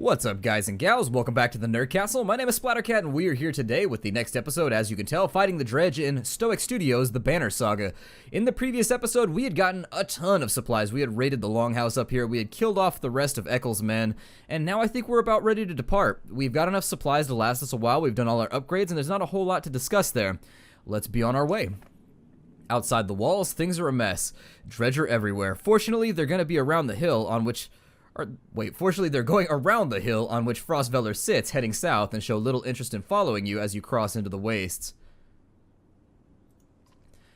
What's up, guys and gals? Welcome back to the Nerd Castle. My name is Splattercat, and we are here today with the next episode, as you can tell, fighting the Dredge in Stoic Studios' The Banner Saga. In the previous episode, we had gotten a ton of supplies. We had raided the Longhouse up here, we had killed off the rest of Eccles' men, and now I think we're about ready to depart. We've got enough supplies to last us a while, we've done all our upgrades, and there's not a whole lot to discuss there. Let's be on our way. Outside the walls, things are a mess. Dredge are everywhere. Fortunately, they're going to be around the hill on which... Fortunately, they're going around the hill on which Frostveller sits, heading south, and show little interest in following you as you cross into the wastes.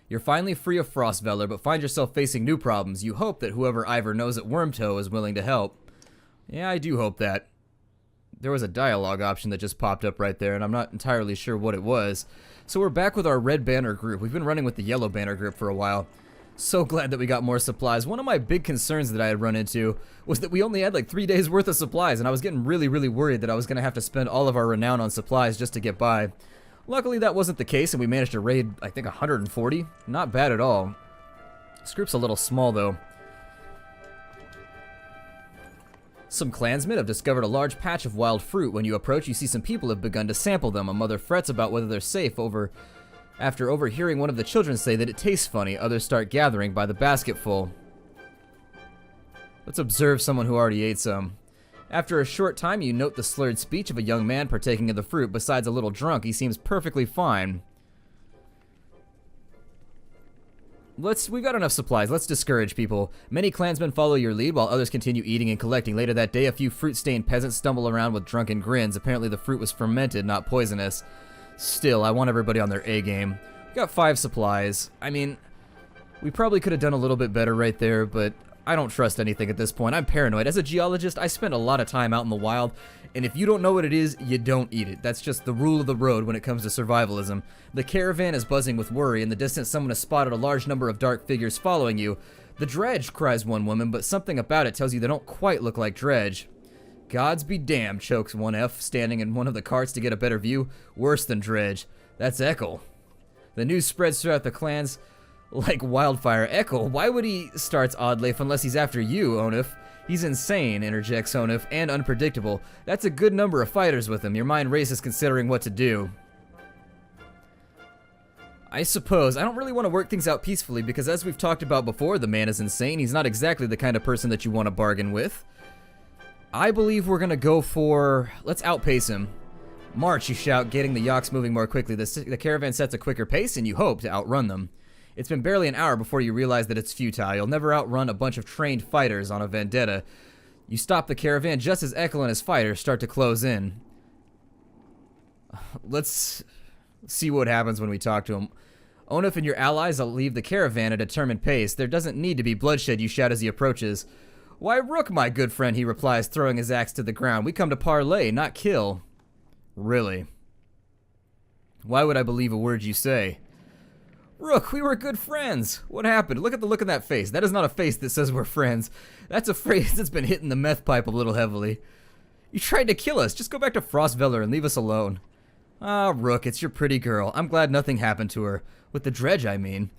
You're finally free of Frostveller, but find yourself facing new problems. You hope that whoever Ivor knows at Wormtoe is willing to help. Yeah, I do hope that. There was a dialogue option that just popped up right there, and I'm not entirely sure what it was. So we're back with our red banner group. We've been running with the yellow banner group for a while. So glad that we got more supplies. One of my big concerns that I had run into was that we only had like 3 days worth of supplies, and I was getting really worried that I was going to have to spend all of our renown on supplies just to get by. Luckily that wasn't the case, and we managed to raid, I think, 140. Not bad at all. This group's a little small though. Some clansmen have discovered a large patch of wild fruit. When you approach, you see some people have begun to sample them. A mother frets about whether they're safe after overhearing one of the children say that it tastes funny. Others start gathering by the basketful. Let's observe someone who already ate some. After a short time, you note the slurred speech of a young man partaking of the fruit. Besides a little drunk, he seems perfectly fine. We've got enough supplies. Let's discourage people. Many clansmen follow your lead while others continue eating and collecting. Later that day, a few fruit-stained peasants stumble around with drunken grins. Apparently the fruit was fermented, not poisonous. Still, I want everybody on their A game. We got 5 supplies. I mean, we probably could have done a little bit better right there, but I don't trust anything at this point. I'm paranoid. As a geologist, I spend a lot of time out in the wild, and if you don't know what it is, you don't eat it. That's just the rule of the road when it comes to survivalism. The caravan is buzzing with worry. In the distance, someone has spotted a large number of dark figures following you. The Dredge, cries one woman, but something about it tells you they don't quite look like Dredge. Gods be damned, chokes one F, standing in one of the carts to get a better view. Worse than Dredge. That's Eccles. The news spreads throughout the clans like wildfire. Eccles, why would he, starts Oddleif, unless he's after you, Onif? He's insane, interjects Onif, and unpredictable. That's a good number of fighters with him. Your mind races considering what to do. I suppose. I don't really want to work things out peacefully because, as we've talked about before, the man is insane. He's not exactly the kind of person that you want to bargain with. I believe we're gonna go for... let's outpace him. March, you shout, getting the yaks moving more quickly. The caravan sets a quicker pace, and you hope to outrun them. It's been barely an hour before you realize that it's futile. You'll never outrun a bunch of trained fighters on a vendetta. You stop the caravan just as Eccles and his fighters start to close in. Let's see what happens when we talk to him. Onif and your allies will leave the caravan at a determined pace. There doesn't need to be bloodshed, you shout as he approaches. Why, Rook, my good friend, he replies, throwing his axe to the ground. We come to parley, not kill. Really? Why would I believe a word you say? Rook, we were good friends. What happened? Look at the look on that face. That is not a face that says we're friends. That's a phrase that's been hitting the meth pipe a little heavily. You tried to kill us. Just go back to Frostveller and leave us alone. Ah, Rook, it's your pretty girl. I'm glad nothing happened to her. With the Dredge, I mean.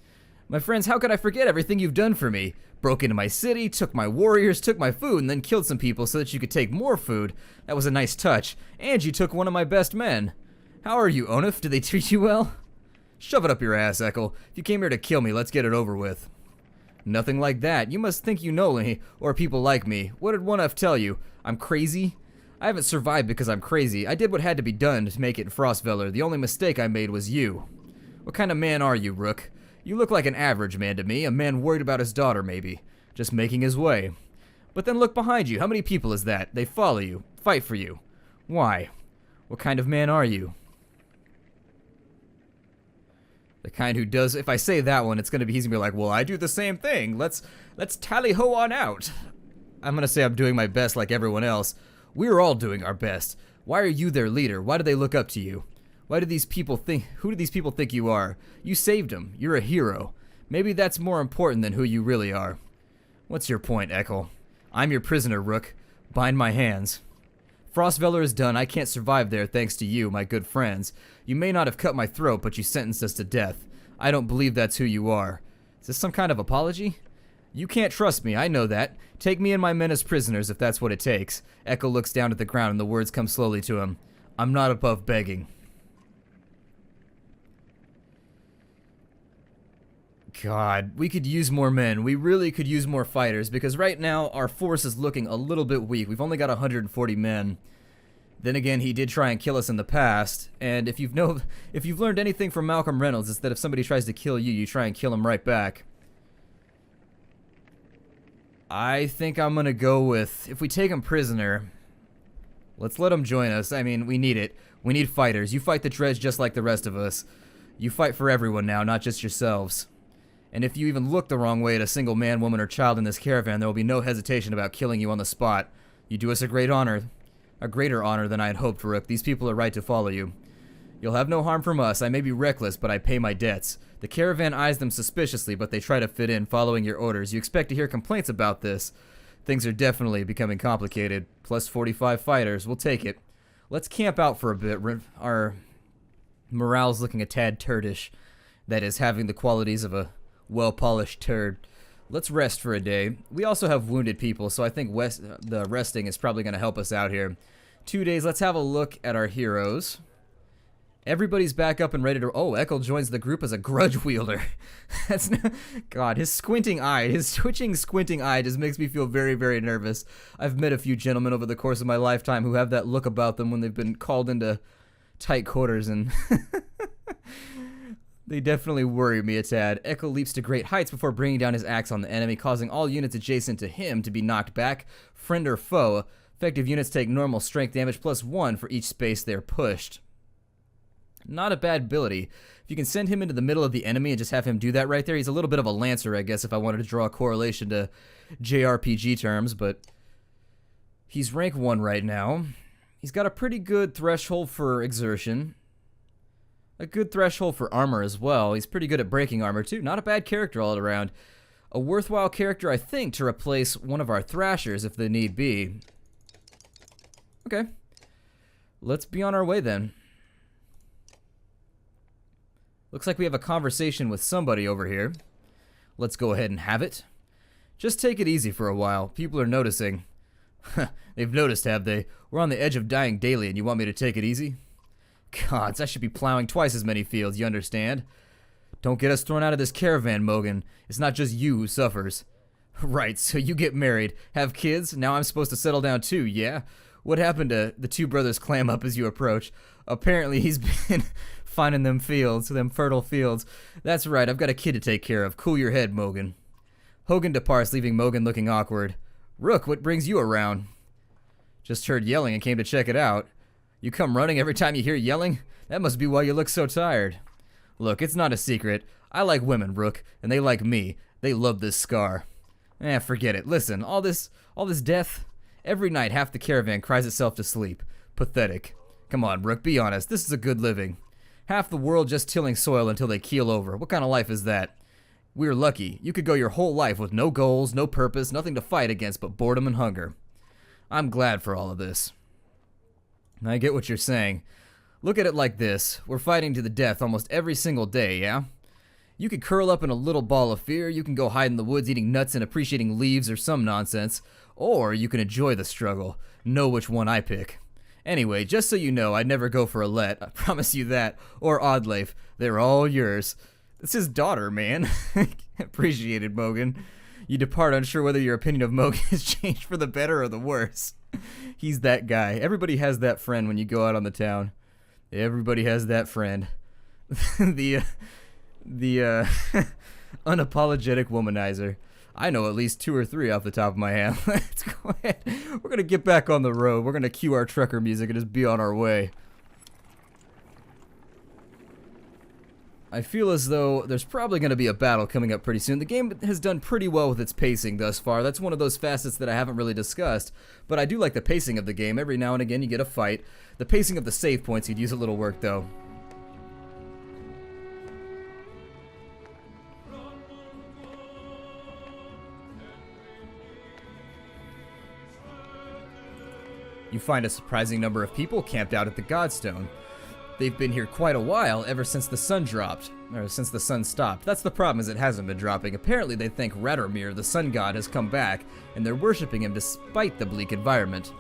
My friends, how could I forget everything you've done for me? Broke into my city, took my warriors, took my food, and then killed some people so that you could take more food. That was a nice touch. And you took one of my best men. How are you, Onif? Did they treat you well? Shove it up your ass, Eccles. If you came here to kill me, let's get it over with. Nothing like that. You must think you know me, or people like me. What did 1F tell you? I'm crazy? I haven't survived because I'm crazy. I did what had to be done to make it in Frostveller. The only mistake I made was you. What kind of man are you, Rook? You look like an average man to me, a man worried about his daughter, maybe. Just making his way. But then look behind you. How many people is that? They follow you, fight for you. Why? What kind of man are you? The kind who does... if I say that one, it's gonna be... he's gonna be like, well, I do the same thing. Let's tally-ho on out. I'm gonna say I'm doing my best like everyone else. We're all doing our best. Why are you their leader? Why do they look up to you? Why do these people think... who do these people think you are? You saved them. You're a hero. Maybe that's more important than who you really are. What's your point, Eccles? I'm your prisoner, Rook. Bind my hands. Frostveller is done. I can't survive there thanks to you, my good friends. You may not have cut my throat, but you sentenced us to death. I don't believe that's who you are. Is this some kind of apology? You can't trust me, I know that. Take me and my men as prisoners if that's what it takes. Echo looks down at the ground and the words come slowly to him. I'm not above begging. God, we could use more men. We really could use more fighters, because right now our force is looking a little bit weak. We've only got 140 men. Then again, he did try and kill us in the past, and if you've learned anything from Malcolm Reynolds, it's that if somebody tries to kill you, you try and kill him right back. I think I'm gonna go with, if we take him prisoner, let's let him join us. I mean, we need it. We need fighters. You fight the dredge just like the rest of us. You fight for everyone now, not just yourselves. And if you even look the wrong way at a single man, woman, or child in this caravan, there will be no hesitation about killing you on the spot. You do us a great honor. A greater honor than I had hoped, Rook. These people are right to follow you. You'll have no harm from us. I may be reckless, but I pay my debts. The caravan eyes them suspiciously, but they try to fit in, following your orders. You expect to hear complaints about this. Things are definitely becoming complicated. Plus 45 fighters. We'll take it. Let's camp out for a bit. Our morale's looking a tad turdish. That is, having the qualities of a well-polished turd. Let's rest for a day. We also have wounded people, so I think the resting is probably going to help us out here. 2 days, let's have a look at our heroes. Everybody's back up and ready to... Oh, Echo joins the group as a grudge wielder. That's not... God, his squinting eye, his twitching, squinting eye just makes me feel very, very nervous. I've met a few gentlemen over the course of my lifetime who have that look about them when they've been called into tight quarters, and... They definitely worry me a tad. Echo leaps to great heights before bringing down his axe on the enemy, causing all units adjacent to him to be knocked back, friend or foe. Effective units take normal strength damage plus 1 for each space they're pushed. Not a bad ability. If you can send him into the middle of the enemy and just have him do that right there, he's a little bit of a lancer, I guess, if I wanted to draw a correlation to JRPG terms, but he's rank 1 right now. He's got a pretty good threshold for exertion. A good threshold for armor as well. He's pretty good at breaking armor too. Not a bad character all around. A worthwhile character, I think, to replace one of our thrashers if the need be. Okay. Let's be on our way then. Looks like we have a conversation with somebody over here. Let's go ahead and have it. Just take it easy for a while. People are noticing. They've noticed, have they? We're on the edge of dying daily and you want me to take it easy? Gods, I should be plowing twice as many fields, you understand? Don't get us thrown out of this caravan, Mogun. It's not just you who suffers. Right, so you get married, have kids, now I'm supposed to settle down too, yeah? What happened to the two brothers clam up as you approach? Apparently he's been finding them fields, them fertile fields. That's right, I've got a kid to take care of. Cool your head, Mogun. Hogan departs, leaving Mogun looking awkward. Rook, what brings you around? Just heard yelling and came to check it out. You come running every time you hear yelling? That must be why you look so tired. Look, it's not a secret. I like women, Rook, and they like me. They love this scar. Forget it. Listen, all this death. Every night half the caravan cries itself to sleep. Pathetic. Come on, Rook, be honest. This is a good living. Half the world just tilling soil until they keel over. What kind of life is that? We're lucky. You could go your whole life with no goals, no purpose, nothing to fight against but boredom and hunger. I'm glad for all of this. I get what you're saying. Look at it like this. We're fighting to the death almost every single day, yeah? You could curl up in a little ball of fear, you can go hide in the woods eating nuts and appreciating leaves or some nonsense, or you can enjoy the struggle. Know which one I pick. Anyway, just so you know, I'd never go for a let, I promise you that, or Oddleif. They're all yours. It's his daughter, man. Appreciated, Mogun. You depart unsure whether your opinion of Mogun has changed for the better or the worse. He's that guy. Everybody has that friend when you go out on the town. Everybody has that friend. the unapologetic womanizer. I know at least 2 or 3 off the top of my head. Let's go ahead. We're going to get back on the road. We're going to cue our trucker music and just be on our way. I feel as though there's probably going to be a battle coming up pretty soon. The game has done pretty well with its pacing thus far. That's one of those facets that I haven't really discussed. But I do like the pacing of the game. Every now and again you get a fight. The pacing of the save points could use a little work though. You find a surprising number of people camped out at the Godstone. Looks like they're all here to see the fight. Let's go ahead and They've been here quite a while, ever since the sun dropped. Or since the sun stopped. That's the problem, is it hasn't been dropping. Apparently they think Radomir, the sun god, has come back, and they're worshipping him despite the bleak environment.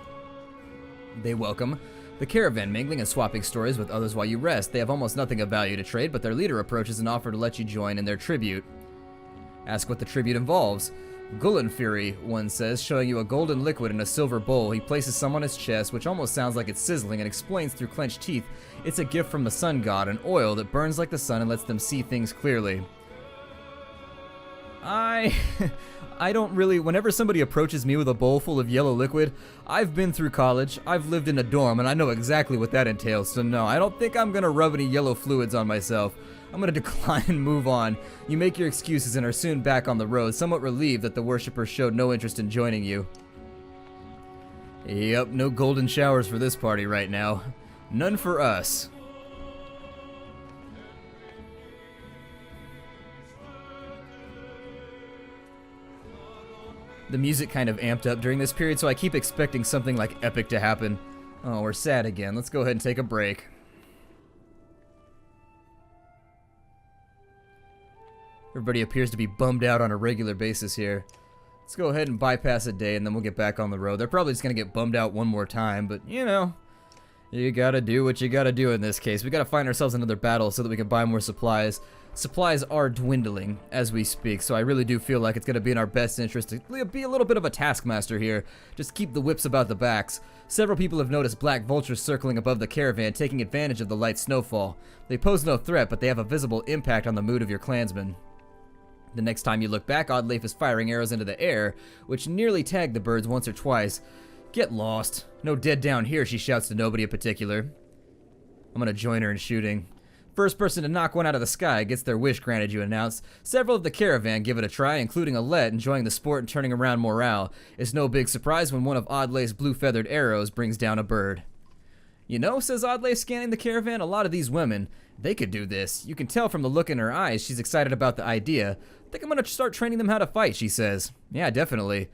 They welcome the caravan, mingling and swapping stories with others while you rest. They have almost nothing of value to trade, but their leader approaches and offers to let you join in their tribute. Ask what the tribute involves. Gullen Fury, one says, showing you a golden liquid in a silver bowl. He places some on his chest, which almost sounds like it's sizzling, and explains through clenched teeth it's a gift from the sun god, an oil that burns like the sun and lets them see things clearly. I don't really, whenever somebody approaches me with a bowl full of yellow liquid, I've been through college, I've lived in a dorm, and I know exactly what that entails, so no, I don't think I'm gonna rub any yellow fluids on myself. I'm gonna decline and move on. You make your excuses and are soon back on the road, somewhat relieved that the worshippers showed no interest in joining you. Yep, no golden showers for this party right now. None for us. The music kind of amped up during this period, so I keep expecting something like epic to happen. Oh, we're sad again. Let's go ahead and take a break. Everybody appears to be bummed out on a regular basis here. Let's go ahead and bypass a day and then we'll get back on the road. They're probably just going to get bummed out one more time, but you know, you gotta do what you gotta do in this case. We gotta find ourselves another battle so that we can buy more supplies. Supplies are dwindling as we speak, so I really do feel like it's gonna be in our best interest to be a little bit of a taskmaster here. Just keep the whips about the backs. Several people have noticed black vultures circling above the caravan, taking advantage of the light snowfall. They pose no threat, but they have a visible impact on the mood of your clansmen. The next time you look back, Oddleif is firing arrows into the air, which nearly tagged the birds once or twice. Get lost. No dead down here, she shouts to nobody in particular. I'm gonna join her in shooting. First person to knock one out of the sky gets their wish granted, you announce. Several of the caravan give it a try, including Alette, enjoying the sport and turning around morale. It's no big surprise when one of Oddleif's blue-feathered arrows brings down a bird. You know, says Oddleif, scanning the caravan, a lot of these women, they could do this. You can tell from the look in her eyes she's excited about the idea. I think I'm gonna start training them how to fight, she says. Yeah, definitely.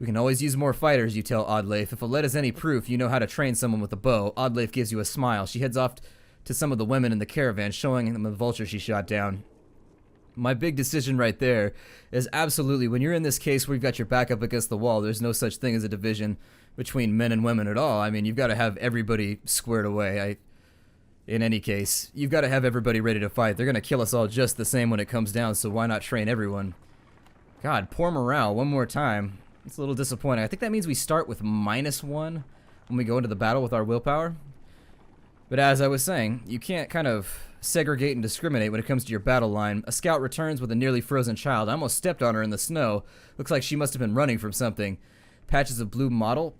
We can always use more fighters, you tell Oddleif. If Alette is any proof you know how to train someone with a bow. Oddleif gives you a smile. She heads off to some of the women in the caravan, showing them the vulture she shot down. My big decision right there is absolutely, when you're in this case where you've got your back up against the wall, there's no such thing as a division between men and women at all. I mean, you've got to have everybody squared away. In any case, you've got to have everybody ready to fight. They're going to kill us all just the same when it comes down, so why not train everyone? God, poor morale one more time. It's a little disappointing. I think that means we start with -1 when we go into the battle with our willpower. But as I was saying, you can't kind of segregate and discriminate when it comes to your battle line. A scout returns with a nearly frozen child. I almost stepped on her in the snow. Looks like she must have been running from something. Patches of blue mottle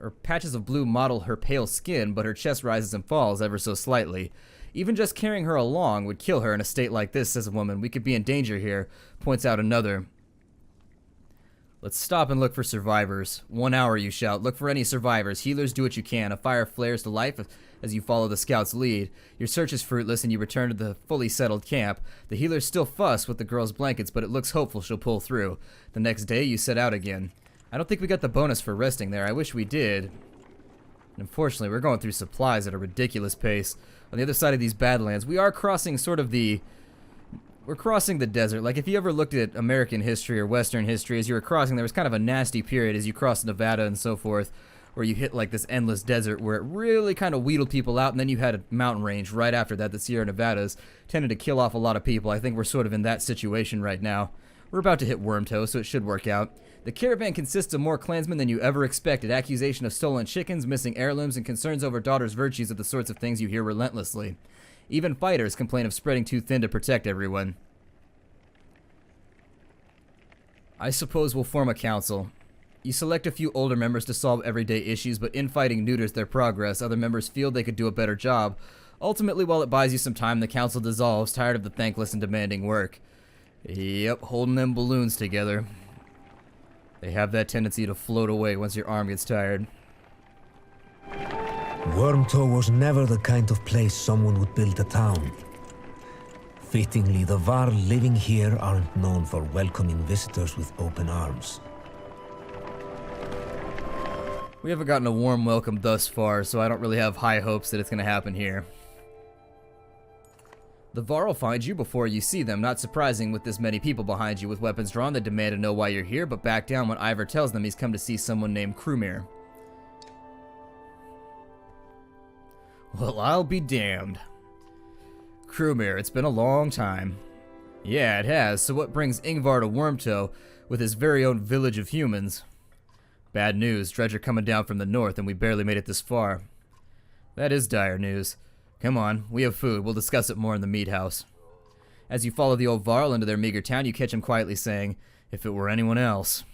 her pale skin, but her chest rises and falls ever so slightly. Even just carrying her along would kill her in a state like this, says a woman. We could be in danger here, points out another. Let's stop and look for survivors. 1 hour, you shout. Look for any survivors. Healers, do what you can. A fire flares to life as you follow the scout's lead. Your search is fruitless and you return to the fully settled camp. The healers still fuss with the girl's blankets, but it looks hopeful she'll pull through. The next day, you set out again. I don't think we got the bonus for resting there. I wish we did. Unfortunately, we're going through supplies at a ridiculous pace. On the other side of these Badlands, we are crossing we're crossing the desert. Like, if you ever looked at American history or Western history, as you were crossing, there was kind of a nasty period as you crossed Nevada and so forth, where you hit like this endless desert where it really kind of wheedled people out, and then you had a mountain range right after that. The Sierra Nevadas tended to kill off a lot of people. I think we're sort of in that situation right now. We're about to hit Wormtoe, so it should work out. The caravan consists of more clansmen than you ever expected. Accusation of stolen chickens, missing heirlooms, and concerns over daughters' virtues are the sorts of things you hear relentlessly. Even fighters complain of spreading too thin to protect everyone. I suppose we'll form a council. You select a few older members to solve everyday issues, but infighting neuters their progress. Other members feel they could do a better job. Ultimately, while it buys you some time, the council dissolves, tired of the thankless and demanding work. Yep, holding them balloons together. They have that tendency to float away once your arm gets tired. Wormtoe was never the kind of place someone would build a town. Fittingly, the Var living here aren't known for welcoming visitors with open arms. We haven't gotten a warm welcome thus far, so I don't really have high hopes that it's going to happen here. The Var will find you before you see them, not surprising with this many people behind you with weapons drawn. They demand to know why you're here, but back down when Ivor tells them he's come to see someone named Krumir. Well, I'll be damned. Krumir, it's been a long time. Yeah, it has, so what brings Ingvar to Wormtoe with his very own village of humans? Bad news, Dredger coming down from the north and we barely made it this far. That is dire news. Come on, we have food. We'll discuss it more in the meat house. As you follow the old Varl into their meager town, you catch him quietly saying, if it were anyone else.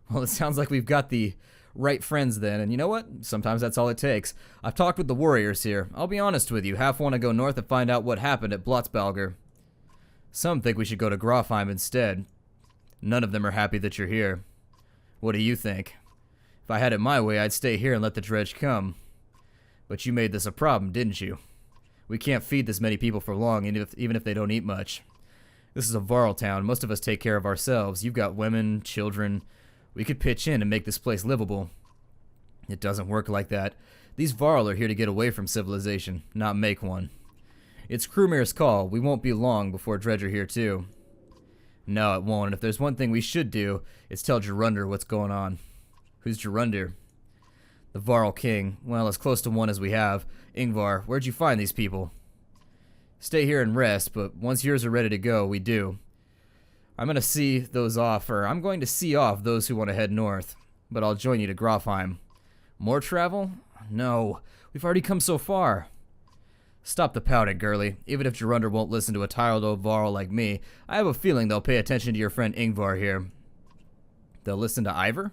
Well, it sounds like we've got the right friends then, and you know what? Sometimes that's all it takes. I've talked with the warriors here. I'll be honest with you, half want to go north and find out what happened at Blotzbalger. Some think we should go to Grofheim instead. None of them are happy that you're here. What do you think? If I had it my way, I'd stay here and let the dredge come. But you made this a problem, didn't you? We can't feed this many people for long, even if they don't eat much. This is a Varl town. Most of us take care of ourselves. You've got women, children. We could pitch in and make this place livable. It doesn't work like that. These Varl are here to get away from civilization, not make one. It's Krumir's call. We won't be long before Dredger here too. No, it won't. And if there's one thing we should do, it's tell Gerunder what's going on. Who's Gerunder? The Varl King. Well, as close to one as we have. Ingvar, where'd you find these people? Stay here and rest, but once yours are ready to go, we do. I'm going to see off those who want to head north, but I'll join you to Grofheim. More travel? No, we've already come so far. Stop the pouting, girlie. Even if Gerunder won't listen to a tired old Varl like me, I have a feeling they'll pay attention to your friend Ingvar here. They'll listen to Ivor?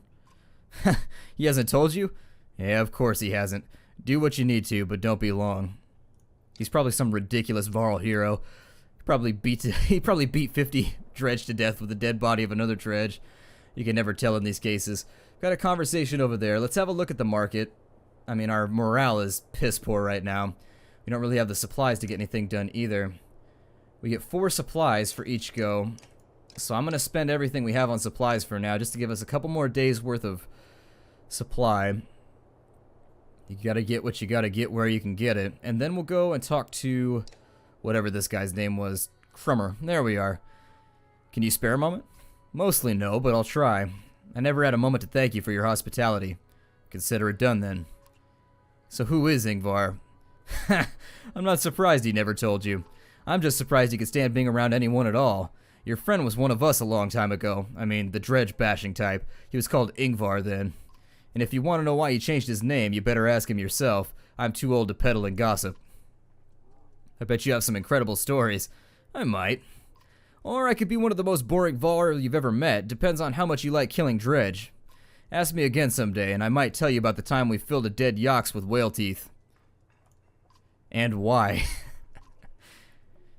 He hasn't told you? Yeah, of course he hasn't. Do what you need to, but don't be long. He's probably some ridiculous Varl hero. He probably beat 50 dredge to death with the dead body of another dredge. You can never tell in these cases. Got a conversation over there. Let's have a look at the market. I mean, our morale is piss poor right now. We don't really have the supplies to get anything done either. We get 4 supplies for each go. So I'm going to spend everything we have on supplies for now just to give us a couple more days worth of supply. You gotta get what you gotta get where you can get it. And then we'll go and talk to whatever this guy's name was. Krumir. There we are. Can you spare a moment? Mostly no, but I'll try. I never had a moment to thank you for your hospitality. Consider it done then. So who is Ingvar? I'm not surprised he never told you. I'm just surprised he could stand being around anyone at all. Your friend was one of us a long time ago. I mean, the dredge bashing type. He was called Ingvar then. And if you want to know why he changed his name, you better ask him yourself. I'm too old to peddle and gossip. I bet you have some incredible stories. I might. Or I could be one of the most boring Var you've ever met. Depends on how much you like killing dredge. Ask me again someday, and I might tell you about the time we filled a dead yox with whale teeth. And why.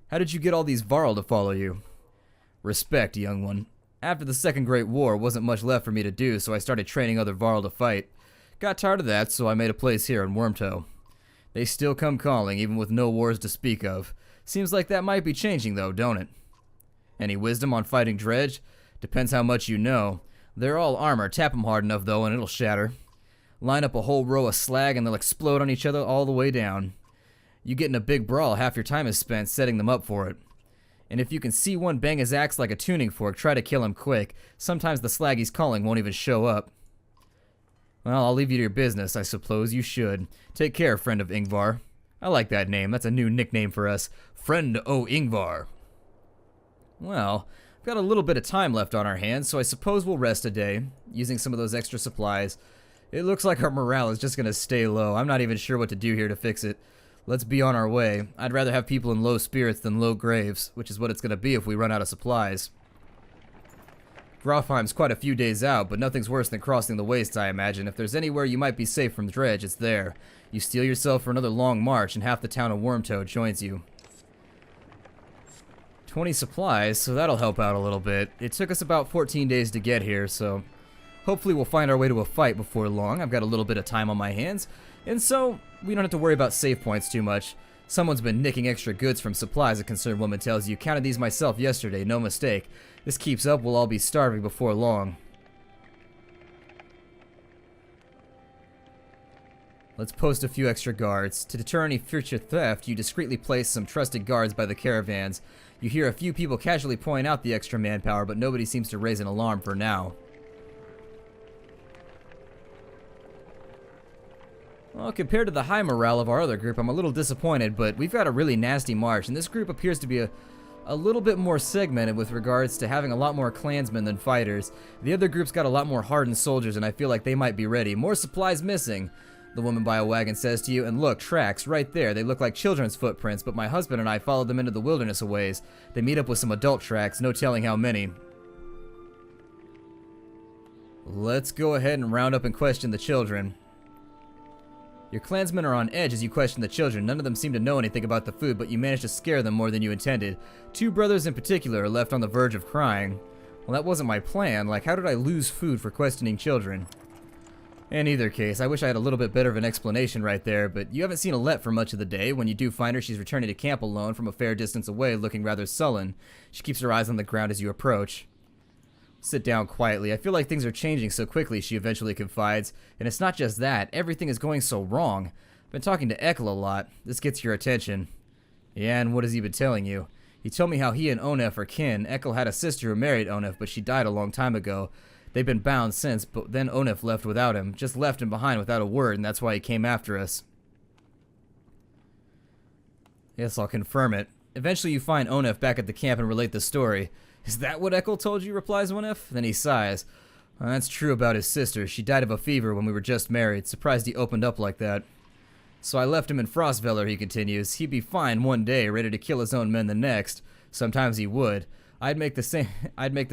How did you get all these Varl to follow you? Respect, young one. After the Second Great War, wasn't much left for me to do, so I started training other Varl to fight. Got tired of that, so I made a place here in Wormtoe. They still come calling, even with no wars to speak of. Seems like that might be changing, though, don't it? Any wisdom on fighting dredge? Depends how much you know. They're all armor. Tap 'em hard enough, though, and it'll shatter. Line up a whole row of slag, and they'll explode on each other all the way down. You get in a big brawl, half your time is spent setting them up for it. And if you can see one bang his axe like a tuning fork, try to kill him quick. Sometimes the slag he's calling won't even show up. Well, I'll leave you to your business. I suppose you should. Take care, friend of Ingvar. I like that name. That's a new nickname for us. Friend o' Ingvar. Well, we've got a little bit of time left on our hands, so I suppose we'll rest a day, using some of those extra supplies. It looks like our morale is just going to stay low. I'm not even sure what to do here to fix it. Let's be on our way. I'd rather have people in low spirits than low graves, which is what it's going to be if we run out of supplies. Grofheim's quite a few days out, but nothing's worse than crossing the wastes, I imagine. If there's anywhere you might be safe from dredge, it's there. You steel yourself for another long march, and half the town of Wormtoe joins you. 20 supplies, so that'll help out a little bit. It took us about 14 days to get here, so hopefully we'll find our way to a fight before long. I've got a little bit of time on my hands, and so we don't have to worry about save points too much. Someone's been nicking extra goods from supplies, a concerned woman tells you. Counted these myself yesterday, no mistake. This keeps up, we'll all be starving before long. Let's post a few extra guards. To deter any future theft, you discreetly place some trusted guards by the caravans. You hear a few people casually point out the extra manpower, but nobody seems to raise an alarm for now. Well, compared to the high morale of our other group, I'm a little disappointed, but we've got a really nasty march, and this group appears to be a little bit more segmented with regards to having a lot more clansmen than fighters. The other group's got a lot more hardened soldiers, and I feel like they might be ready. More supplies missing, the woman by a wagon says to you, and look, tracks, right there. They look like children's footprints, but my husband and I followed them into the wilderness a ways. They meet up with some adult tracks, no telling how many. Let's go ahead and round up and question the children. Your clansmen are on edge as you question the children. None of them seem to know anything about the food, but you manage to scare them more than you intended. 2 brothers in particular are left on the verge of crying. Well, that wasn't my plan. Like, how did I lose food for questioning children? In either case, I wish I had a little bit better of an explanation right there, but you haven't seen Alette for much of the day. When you do find her, she's returning to camp alone from a fair distance away, looking rather sullen. She keeps her eyes on the ground as you approach. Sit down quietly. I feel like things are changing so quickly, she eventually confides. And it's not just that. Everything is going so wrong. I've been talking to Ekkel a lot. This gets your attention. Yeah, and what has he been telling you? He told me how he and Onef are kin. Ekkel had a sister who married Onef, but she died a long time ago. They've been bound since, but then Onef left without him. Just left him behind without a word, and that's why he came after us. Yes, I'll confirm it. Eventually you find Onef back at the camp and relate the story. Is that what Ekkel told you, replies Onef. Then he sighs. Well, that's true about his sister. She died of a fever when we were just married. Surprised he opened up like that. So I left him in Frostveller, he continues. He'd be fine one day, ready to kill his own men the next. Sometimes he would. I'd make the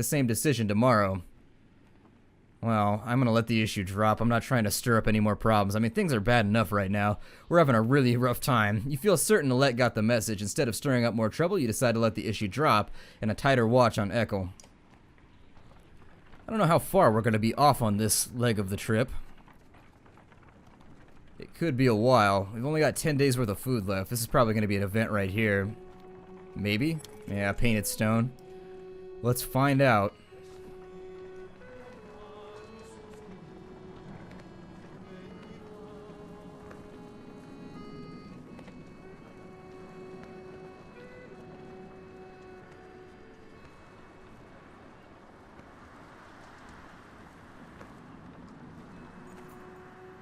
same decision tomorrow. Well, I'm gonna let the issue drop. I'm not trying to stir up any more problems. I mean, things are bad enough right now. We're having a really rough time. You feel certain Alette got the message. Instead of stirring up more trouble, you decide to let the issue drop and a tighter watch on Ekkel. I don't know how far we're gonna be off on this leg of the trip. It could be a while. We've only got 10 days worth of food left. This is probably gonna be an event right here. Maybe? Yeah, painted stone. Let's find out.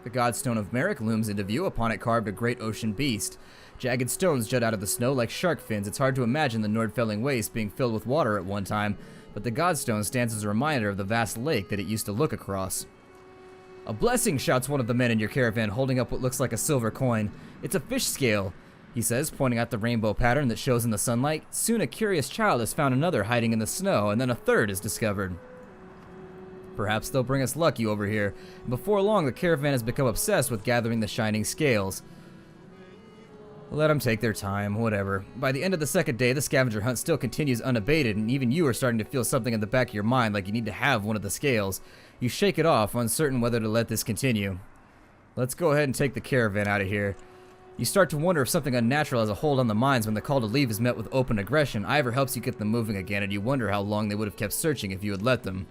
The Godstone of Merrick looms into view. Upon it carved a great ocean beast. Jagged stones jut out of the snow like shark fins. It's hard to imagine the Nordfelling Waste being filled with water at one time, but the Godstone stands as a reminder of the vast lake that it used to look across. A blessing, shouts one of the men in your caravan, holding up what looks like a silver coin. It's a fish scale, he says, pointing out the rainbow pattern that shows in the sunlight. Soon a curious child has found another hiding in the snow, and then a third is discovered. Perhaps they'll bring us lucky over here. And before long, the caravan has become obsessed with gathering the shining scales. Let them take their time, whatever. By the end of the second day, the scavenger hunt still continues unabated, and even you are starting to feel something in the back of your mind like you need to have one of the scales. You shake it off, uncertain whether to let this continue. Let's go ahead and take the caravan out of here. You start to wonder if something unnatural has a hold on the minds when the call to leave is met with open aggression. Ivor helps you get them moving again, and you wonder how long they would have kept searching if you had let them.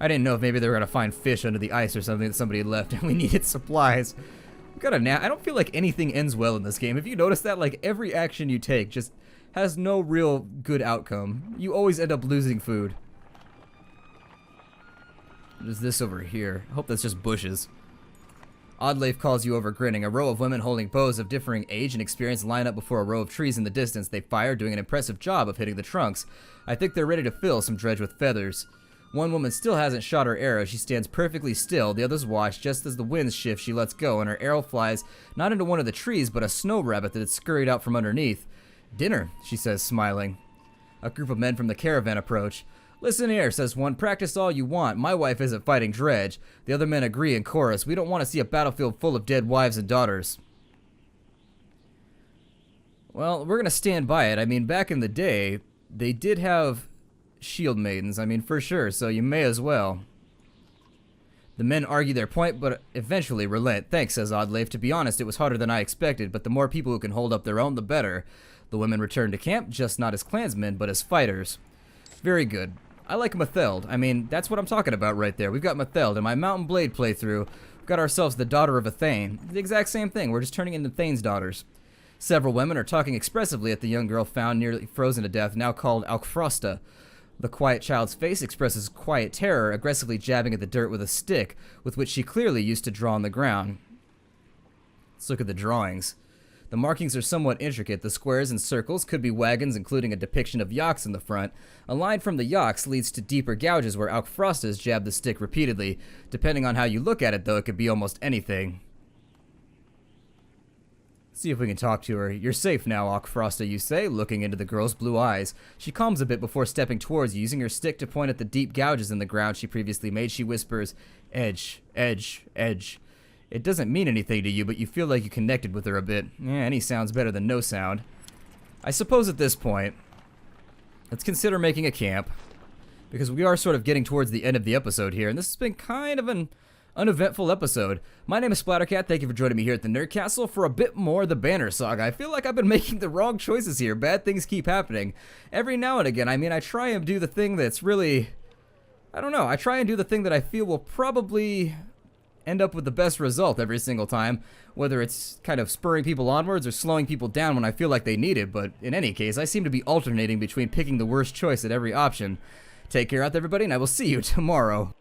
I didn't know if maybe they were going to find fish under the ice or something that somebody had left and we needed supplies. We got a I don't feel like anything ends well in this game. If you notice that, like, every action you take just has no real good outcome. You always end up losing food. What is this over here? I hope that's just bushes. Oddleif calls you over, grinning. A row of women holding bows of differing age and experience line up before a row of trees in the distance. They fire, doing an impressive job of hitting the trunks. I think they're ready to fill some dredge with feathers. One woman still hasn't shot her arrow. She stands perfectly still. The others watch. Just as the winds shift, she lets go, and her arrow flies not into one of the trees, but a snow rabbit that had scurried out from underneath. Dinner, she says, smiling. A group of men from the caravan approach. Listen here, says one. Practice all you want. My wife isn't fighting dredge. The other men agree in chorus. We don't want to see a battlefield full of dead wives and daughters. Well, we're going to stand by it. I mean, back in the day, they did have shield maidens, I mean, for sure, so you may as well. The men argue their point, but eventually relent. Thanks, says Oddleif. To be honest, it was harder than I expected, but the more people who can hold up their own, the better. The women return to camp, just not as clansmen, but as fighters. Very good. I like Matheld. I mean, that's what I'm talking about right there. We've got Matheld. In my Mountain Blade playthrough, We've got ourselves the daughter of a Thane. The exact same thing, we're just turning into Thane's daughters. Several women are talking expressively at the young girl found nearly frozen to death, now called Alkfrosta. The quiet child's face expresses quiet terror, aggressively jabbing at the dirt with a stick, with which she clearly used to draw on the ground. Let's look at the drawings. The markings are somewhat intricate. The squares and circles could be wagons, including a depiction of yaks in the front. A line from the yaks leads to deeper gouges where Alkfrostas jab the stick repeatedly. Depending on how you look at it, though, it could be almost anything. See if we can talk to her. You're safe now, Alkfrosta, you say, looking into the girl's blue eyes. She calms a bit before stepping towards you. Using her stick to point at the deep gouges in the ground she previously made, she whispers, "Edge, edge, edge." It doesn't mean anything to you, but you feel like you connected with her a bit. Yeah, any sound's better than no sound. I suppose at this point, let's consider making a camp, because we are sort of getting towards the end of the episode here, and this has been kind of an uneventful episode. My name is Splattercat. Thank you for joining me here at the Nerd Castle for a bit more of the Banner Saga. I feel like I've been making the wrong choices here. Bad things keep happening. Every now and again, I mean, I try and do the thing that's really... I don't know. I try and do the thing that I feel will probably end up with the best result every single time, whether it's kind of spurring people onwards or slowing people down when I feel like they need it, but in any case, I seem to be alternating between picking the worst choice at every option. Take care out there, everybody, and I will see you tomorrow.